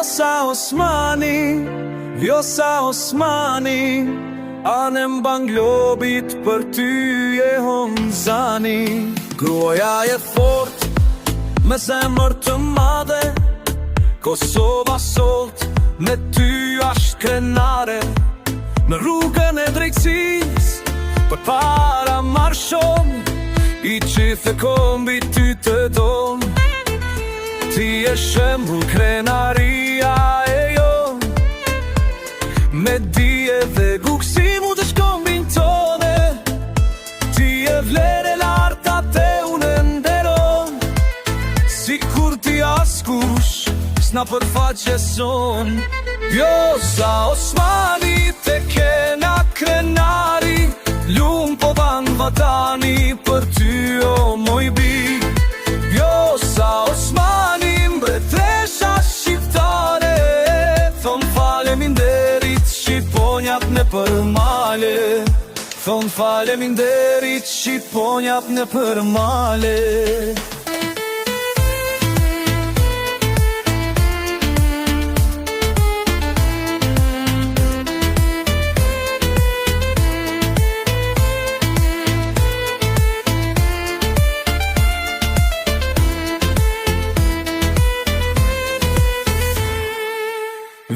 Vjosa Osmani, Vjosa Osmani, anë mban globit për ty e Honzani. Gruaja e fort, me zemër të madhe, Kosova sot, me ty ashtë krenare. Në rrugën e drejtësis, për para marshon, i qithë kombi ty të don. Ti e shembull krenaria e jon, me dije dhe gukësi mu të shkombin tone. Ti e vlerë e larta te unë nderon, si kur ti askush s'na përfaqeson. Vjosa Osmani, te kena krenari, lumë po ban vatani për ty o moj bi. Vjosa Osmani, mbretresha shqiptare, thon faleminderit shqiponjat në përmale. Thon faleminderit shqiponjat në përmale.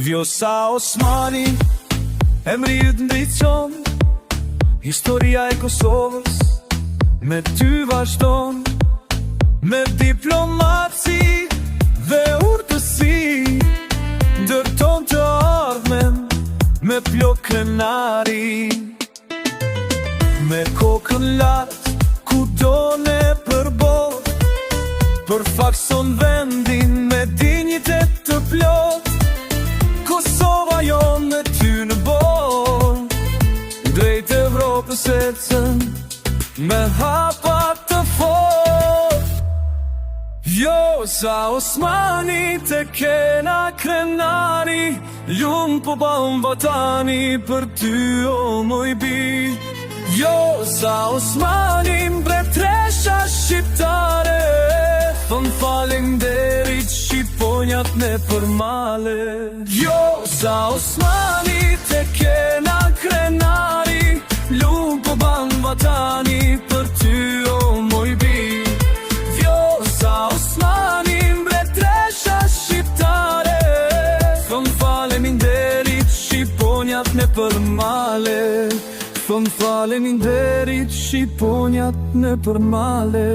Vjosa Osmani, emri yt ndriçon, historia e Kosovës me ty vazhdon. Me diplomaci dhe urtësi, ndërton të ardhmen me plot krenari. Me kokën lartë, ku do ne për bot, përfaqëson vendin me dinjitet të plot. Kosova jon me ty në bot, drejt Evropës ecën me hapa të fort. Vjosa Osmani, te kena krenari, lumë po ban vatani për ty o moj bi. Vjosa Osmani, mbretresha shqiptare, thon falenderit shqiponjat në përmale. Vjosa Osmani, te kena krenari, lumë po ban vatani për ty o moj bi. Vjosa Osmani, mbretresha shqiptare, thon faleminderit shqiponjat në përmale. Thon faleminderit shqiponjat në përmale.